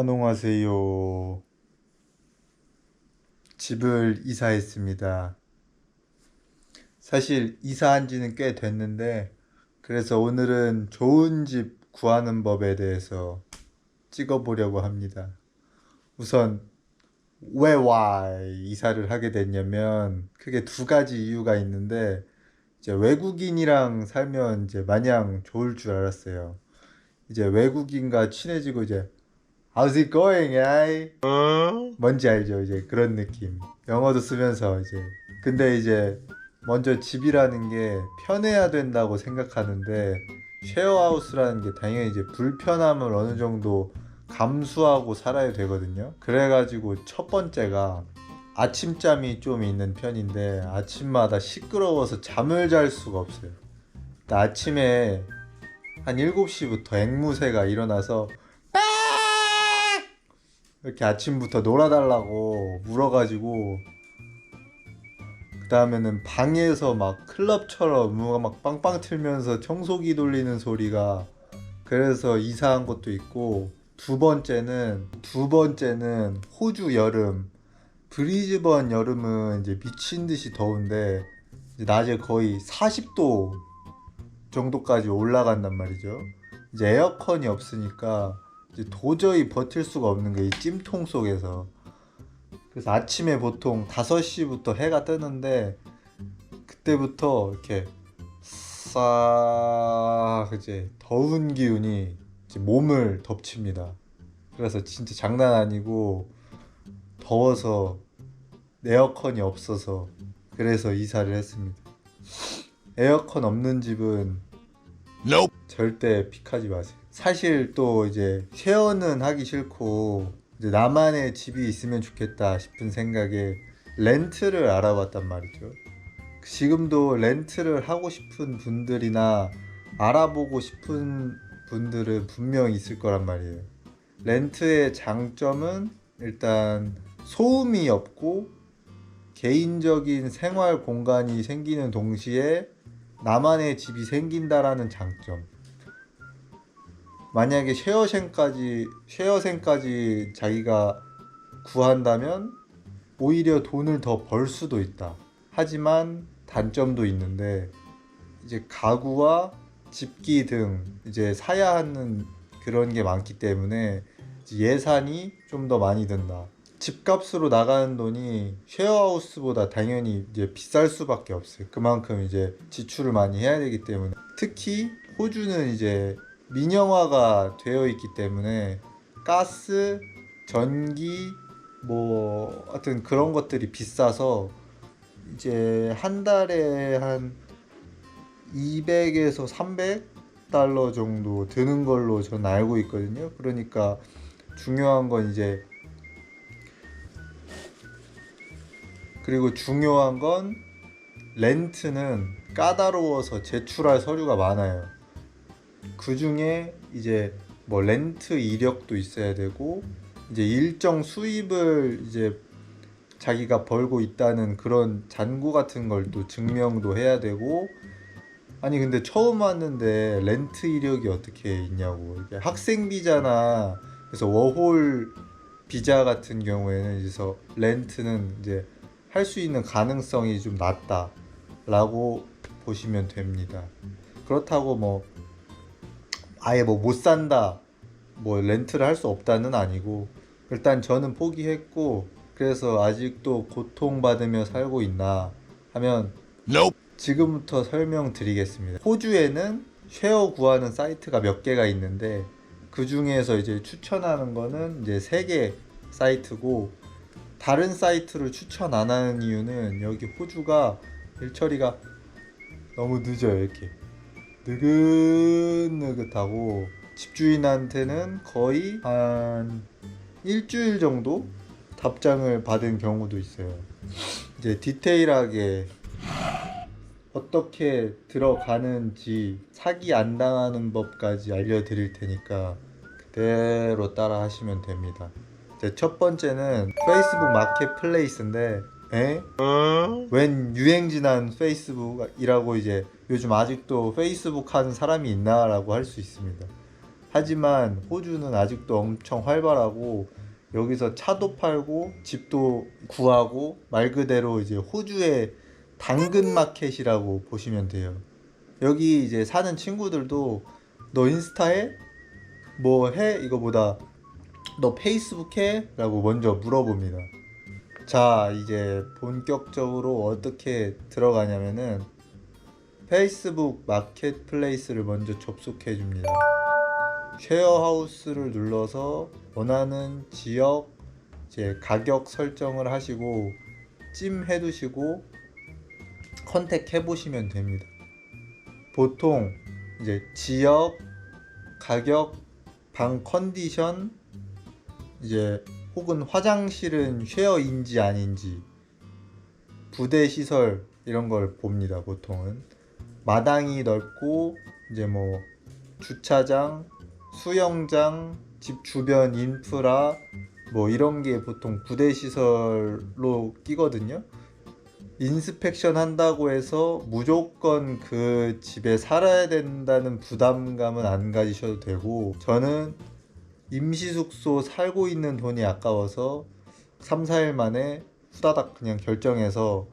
안녕하세요. 집을 이사했습니다. 사실 이사한 지는 꽤 됐는데, 그래서 오늘은 좋은 집 구하는 법에 대해서 찍어보려고 합니다. 우선, 왜 이사를 하게 됐냐면, 크게 두 가지 이유가 있는데, 이제 외국인이랑 살면 이제 마냥 좋을 줄 알았어요. 이제 외국인과 친해지고 이제 How's it going, eh? 뭔지 알죠? 이제 그런 느낌. 영어도 쓰면서 이제. 근데 이제 먼저 집이라는 게 편해야 된다고 생각하는데 쉐어하우스라는 게 당연히 이제 불편함을 어느 정도 감수하고 살아야 되거든요. 그래가지고 첫 번째가 아침잠이 좀 있는 편인데 아침마다 시끄러워서 잠을 잘 수가 없어요. 아침에 한 7시부터 앵무새가 일어나서 이렇게 아침부터 놀아달라고 물어가지고 그 다음에는 방에서 막 클럽처럼 누가 막 빵빵 틀면서 청소기 돌리는 소리가 그래서 이사한 것도 있고 두 번째는 호주 여름 브리즈번 여름은 이제 미친 듯이 더운데 이제 낮에 거의 40도 정도까지 올라간단 말이죠. 이제 에어컨이 없으니까 이제 도저히 버틸 수가 없는 거예요. 이 찜통 속에서. 그래서 아침에 보통 5시부터 해가 뜨는데 그때부터 이렇게 싹 이제 더운 기운이 이제 몸을 덮칩니다. 그래서 진짜 장난 아니고 더워서 에어컨이 없어서 그래서 이사를 했습니다. 에어컨 없는 집은 Nope. 절대 픽하지 마세요. 사실 또 이제 쉐어는 하기 싫고 이제 나만의 집이 있으면 좋겠다 싶은 생각에 렌트를 알아봤단 말이죠. 지금도 렌트를 하고 싶은 분들이나 알아보고 싶은 분들은 분명 있을 거란 말이에요. 렌트의 장점은 일단 소음이 없고 개인적인 생활 공간이 생기는 동시에 나만의 집이 생긴다라는 장점. 만약에 쉐어생까지 자기가 구한다면 오히려 돈을 더 벌 수도 있다. 하지만 단점도 있는데 이제 가구와 집기 등 이제 사야 하는 그런 게 많기 때문에 예산이 좀 더 많이 든다. 집값으로 나가는 돈이 쉐어하우스보다 당연히 이제 비쌀 수밖에 없어요. 그만큼 이제 지출을 많이 해야 되기 때문에 특히 호주는 이제 민영화가 되어 있기 때문에 가스, 전기 뭐 하여튼 그런 것들이 비싸서 이제 한 달에 한 200에서 300달러 정도 드는 걸로 저는 알고 있거든요. 그러니까 중요한 건 이제 그리고 중요한 건 렌트는 까다로워서 제출할 서류가 많아요. 그 중에 이제 뭐 렌트 이력도 있어야 되고 이제 일정 수입을 이제 자기가 벌고 있다는 그런 잔고 같은 걸 또 증명도 해야 되고 아니 근데 처음 왔는데 렌트 이력이 어떻게 있냐고. 이게 학생 비자나 그래서 워홀 비자 같은 경우에는 그래서 렌트는 이제 할 수 있는 가능성이 좀 낮다라고 보시면 됩니다. 그렇다고 뭐 아예 뭐 못 산다, 뭐 렌트를 할 수 없다는 아니고 일단 저는 포기했고 그래서 아직도 고통받으며 살고 있나 하면 Nope. 지금부터 설명드리겠습니다. 호주에는 쉐어 구하는 사이트가 몇 개가 있는데 그 중에서 이제 추천하는 거는 이제 3개 사이트고 다른 사이트를 추천 안 하는 이유는 여기 호주가 일처리가 너무 늦어요. 이렇게 느긋느긋하고 집주인한테는 거의 한 일주일 정도 답장을 받은 경우도 있어요. 이제 디테일하게 어떻게 들어가는지 사기 안 당하는 법까지 알려드릴 테니까 그대로 따라 하시면 됩니다. 첫 번째는 페이스북 마켓플레이스인데 웬 유행지난 페이스북이라고 이제 요즘 아직도 페이스북 하는 사람이 있나 라고 할 수 있습니다. 하지만 호주는 아직도 엄청 활발하고 여기서 차도 팔고 집도 구하고 말 그대로 이제 호주의 당근 마켓이라고 보시면 돼요. 여기 이제 사는 친구들도 너 인스타 해? 뭐 해? 이거보다 너 페이스북 해? 라고 먼저 물어봅니다. 자, 이제 본격적으로 어떻게 들어가냐면은 페이스북 마켓플레이스를 먼저 접속해 줍니다. 쉐어하우스를 눌러서 원하는 지역 이제 가격 설정을 하시고 찜해 두시고 컨택해 보시면 됩니다. 보통 이제 지역, 가격, 방 컨디션, 이제 혹은 화장실은 쉐어인지 아닌지, 부대 시설 이런 걸 봅니다. 보통은 마당이 넓고 이제 뭐 주차장, 수영장, 집 주변 인프라 뭐 이런 게 보통 부대 시설로 끼거든요. 인스펙션 한다고 해서 무조건 그 집에 살아야 된다는 부담감은 안 가지셔도 되고, 저는 임시숙소 살고 있는 돈이 아까워서 3, 4일 만에 후다닥 그냥 결정해서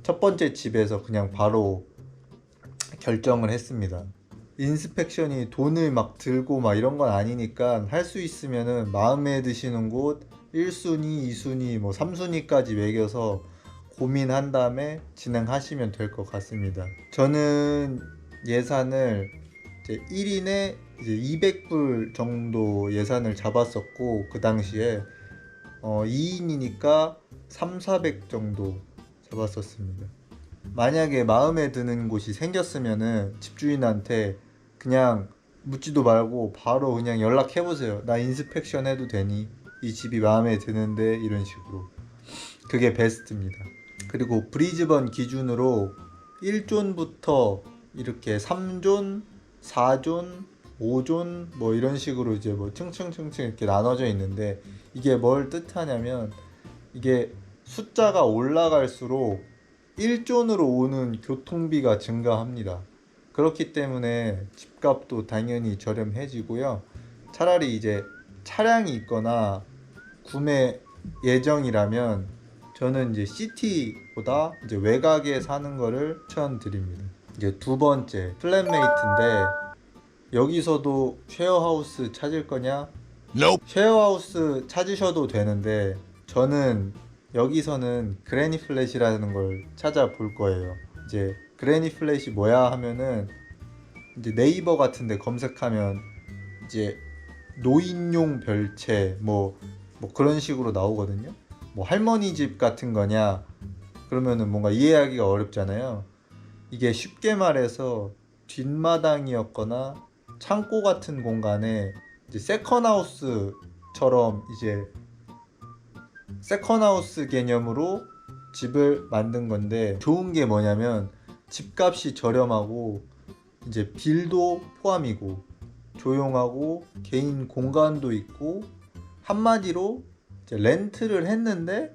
첫 번째 집에서 그냥 바로 결정을 했습니다. 인스펙션이 돈을 막 들고 막 이런 건 아니니까 할 수 있으면은 마음에 드시는 곳 1순위, 2순위, 뭐 3순위까지 매겨서 고민한 다음에 진행하시면 될 것 같습니다. 저는 예산을 이제 1인에 이제 200불 정도 예산을 잡았었고, 그 당시에 2인이니까 3, 400 정도 잡았었습니다. 만약에 마음에 드는 곳이 생겼으면은 집주인한테 그냥 묻지도 말고 바로 그냥 연락해보세요. 나 인스펙션 해도 되니? 이 집이 마음에 드는데, 이런 식으로. 그게 베스트입니다. 그리고 브리즈번 기준으로 1존부터 이렇게 3존, 4존, 5존 뭐 이런 식으로 이제 뭐 층층층층 이렇게 나눠져 있는데, 이게 뭘 뜻하냐면 이게 숫자가 올라갈수록 1존으로 오는 교통비가 증가합니다. 그렇기 때문에 집값도 당연히 저렴해지고요. 차라리 이제 차량이 있거나 구매 예정이라면 저는 이제 시티보다 이제 외곽에 사는 거를 추천드립니다. 이제 두 번째 플랫메이트인데, 여기서도 쉐어하우스 찾을 거냐? Nope. 쉐어하우스 찾으셔도 되는데 저는 여기서는 그래니 플랫이라는 걸 찾아볼 거예요. 이제 그래니 플랫이 뭐야 하면은 이제 네이버 같은 데 검색하면 이제 노인용 별채 뭐 그런 식으로 나오거든요. 뭐 할머니 집 같은 거냐 그러면은 뭔가 이해하기가 어렵잖아요. 이게 쉽게 말해서 뒷마당이었거나 창고 같은 공간에 이제 세컨하우스처럼 이제 세컨하우스 개념으로 집을 만든 건데, 좋은 게 뭐냐면 집값이 저렴하고 이제 빌도 포함이고 조용하고 개인 공간도 있고, 한마디로 이제 렌트를 했는데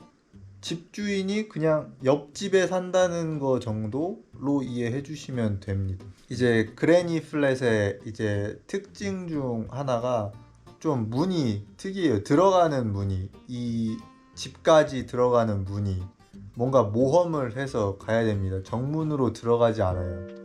집주인이 그냥 옆집에 산다는 거 정도로 이해해 주시면 됩니다. 이제 그래니 플랫의 이제 특징 중 하나가 좀 문이 특이해요. 들어가는 문이, 이 집까지 들어가는 문이 뭔가 모험을 해서 가야 됩니다. 정문으로 들어가지 않아요.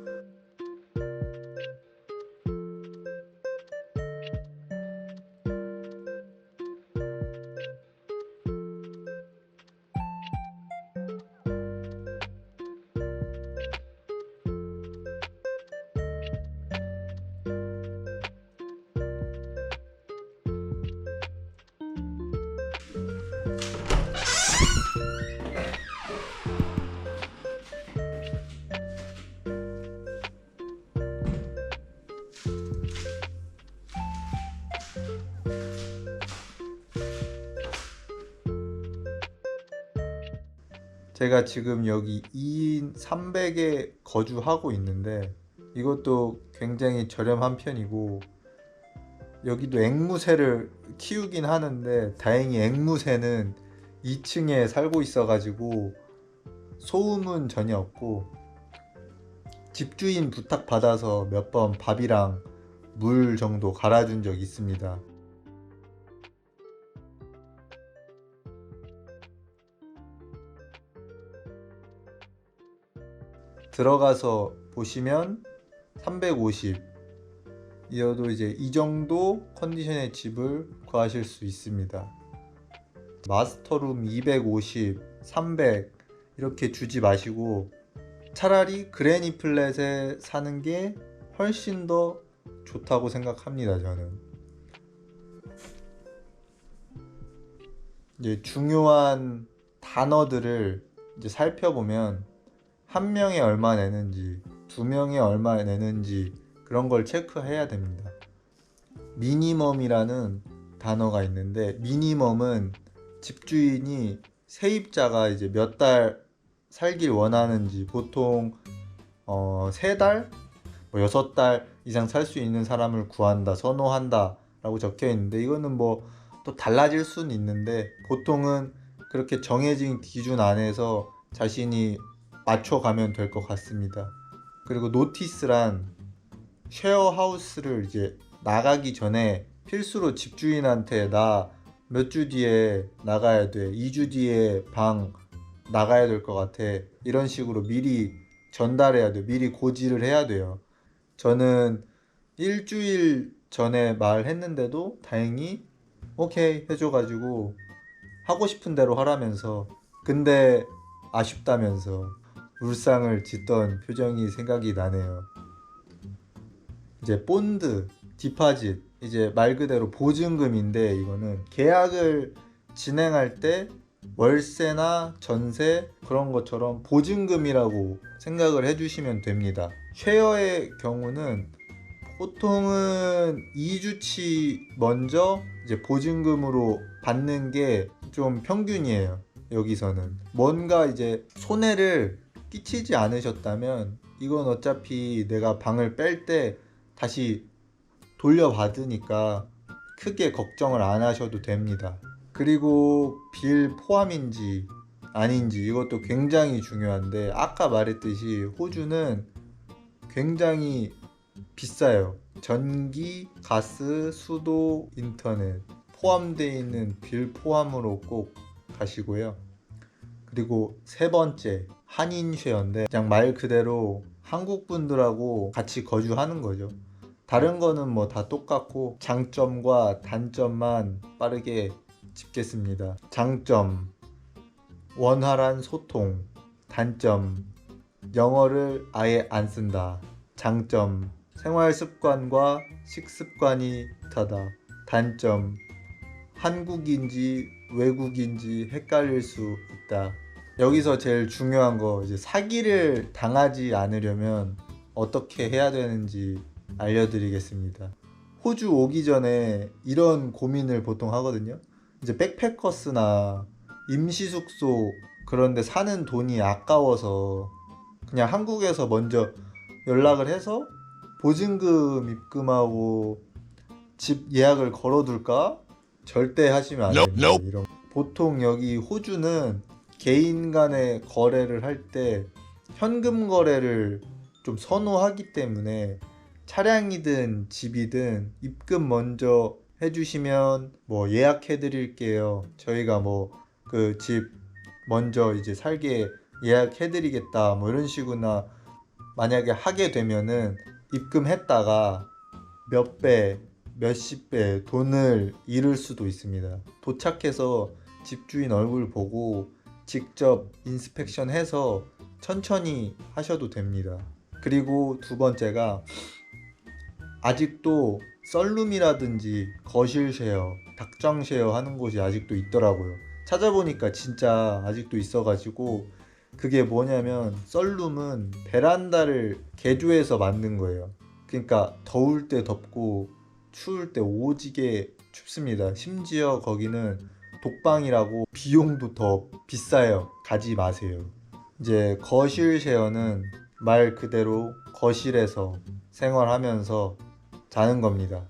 제가 지금 여기 2인 300에 거주하고 있는데 이것도 굉장히 저렴한 편이고, 여기도 앵무새를 키우긴 하는데 다행히 앵무새는 2층에 살고 있어가지고 소음은 전혀 없고, 집주인 부탁 받아서 몇 번 밥이랑 물 정도 갈아준 적 있습니다. 들어가서 보시면 350 이어도 이제 이 정도 컨디션의 집을 구하실 수 있습니다. 마스터룸 250, 300 이렇게 주지 마시고 차라리 그래니 플랫에 사는 게 훨씬 더 좋다고 생각합니다. 저는 이제 중요한 단어들을 이제 살펴보면 한 명에 얼마 내는지, 두 명에 얼마 내는지 그런 걸 체크해야 됩니다. 미니멈이라는 단어가 있는데, 미니멈은 집주인이 세입자가 이제 몇 달 살길 원하는지, 보통 3달, 뭐 6달 이상 살 수 있는 사람을 구한다, 선호한다 라고 적혀 있는데, 이거는 뭐 또 달라질 수는 있는데 보통은 그렇게 정해진 기준 안에서 자신이 맞춰가면 될 것 같습니다. 그리고 노티스란 쉐어하우스를 이제 나가기 전에 필수로 집주인한테 나 몇 주 뒤에 나가야 돼, 2주 뒤에 방 나가야 될 것 같아, 이런 식으로 미리 전달해야 돼요. 미리 고지를 해야 돼요. 저는 일주일 전에 말했는데도 다행히 오케이 해줘가지고 하고 싶은 대로 하라면서, 근데 아쉽다면서 울상을 짓던 표정이 생각이 나네요. 이제 본드, 디파짓, 이제 말 그대로 보증금인데, 이거는 계약을 진행할 때 월세나 전세 그런 것처럼 보증금이라고 생각을 해주시면 됩니다. 쉐어의 경우는 보통은 2주치 먼저 이제 보증금으로 받는 게 좀 평균이에요. 여기서는 뭔가 이제 손해를 끼치지 않으셨다면 이건 어차피 내가 방을 뺄 때 다시 돌려받으니까 크게 걱정을 안 하셔도 됩니다. 그리고 빌 포함인지 아닌지 이것도 굉장히 중요한데, 아까 말했듯이 호주는 굉장히 비싸요. 전기, 가스, 수도, 인터넷 포함되어 있는 빌 포함으로 꼭 가시고요. 그리고 세 번째, 한인 쉐어인데 그냥 말 그대로 한국 분들하고 같이 거주하는 거죠. 다른 거는 뭐 다 똑같고 장점과 단점만 빠르게 짚겠습니다. 장점, 원활한 소통. 단점, 영어를 아예 안 쓴다. 장점, 생활 습관과 식습관이 다르다. 단점, 한국인지 외국인지 헷갈릴 수 있다. 여기서 제일 중요한 거, 이제 사기를 당하지 않으려면 어떻게 해야 되는지 알려드리겠습니다. 호주 오기 전에 이런 고민을 보통 하거든요. 이제 백패커스나 임시숙소 그런데 사는 돈이 아까워서 그냥 한국에서 먼저 연락을 해서 보증금 입금하고 집 예약을 걸어둘까? 절대 하시면 안 됩니다. 이런 보통 여기 호주는 개인 간의 거래를 할 때 현금 거래를 좀 선호하기 때문에 차량이든 집이든 입금 먼저 해주시면 뭐 예약해 드릴게요, 저희가 뭐 그 집 먼저 이제 살게 예약해 드리겠다, 뭐 이런 식으로나 만약에 하게 되면은 입금했다가 몇 배, 몇십 배 돈을 잃을 수도 있습니다. 도착해서 집주인 얼굴 보고 직접 인스펙션 해서 천천히 하셔도 됩니다. 그리고 두 번째가, 아직도 썰룸이라든지 거실 쉐어, 닭장 쉐어 하는 곳이 아직도 있더라고요. 찾아보니까 진짜 아직도 있어가지고, 그게 뭐냐면 썰룸은 베란다를 개조해서 만든 거예요. 그러니까 더울 때 덥고 추울 때 오지게 춥습니다. 심지어 거기는 독방이라고 비용도 더 비싸요. 가지 마세요. 이제 거실 쉐어는 말 그대로 거실에서 생활하면서 자는 겁니다.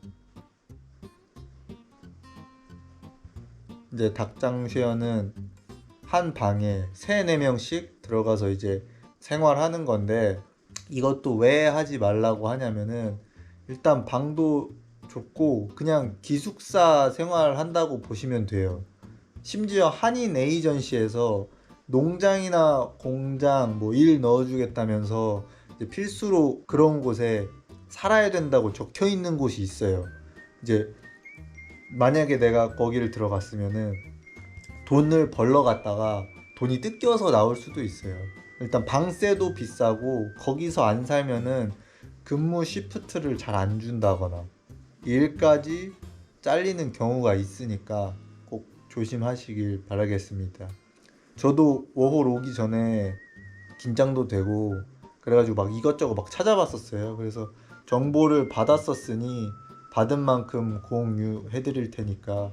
이제 닭장 쉐어는 한 방에 3, 4명씩 들어가서 이제 생활하는 건데, 이것도 왜 하지 말라고 하냐면은 일단 방도 좁고 그냥 기숙사 생활한다고 보시면 돼요. 심지어 한인 에이전시에서 농장이나 공장 뭐 일 넣어주겠다면서 이제 필수로 그런 곳에 살아야 된다고 적혀 있는 곳이 있어요. 이제 만약에 내가 거기를 들어갔으면은 돈을 벌러 갔다가 돈이 뜯겨서 나올 수도 있어요. 일단 방세도 비싸고 거기서 안 살면은 근무 시프트를 잘 안 준다거나 일까지 잘리는 경우가 있으니까 꼭 조심하시길 바라겠습니다. 저도 워홀 오기 전에 긴장도 되고 그래가지고 막 이것저것 막 찾아봤었어요. 그래서 정보를 받았었으니 받은 만큼 공유해 드릴 테니까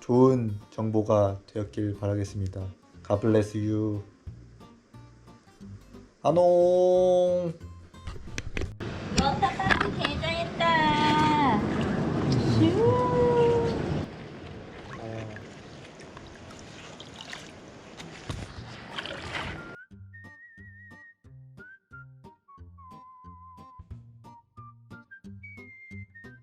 좋은 정보가 되었길 바라겠습니다. God bless you. 안녕.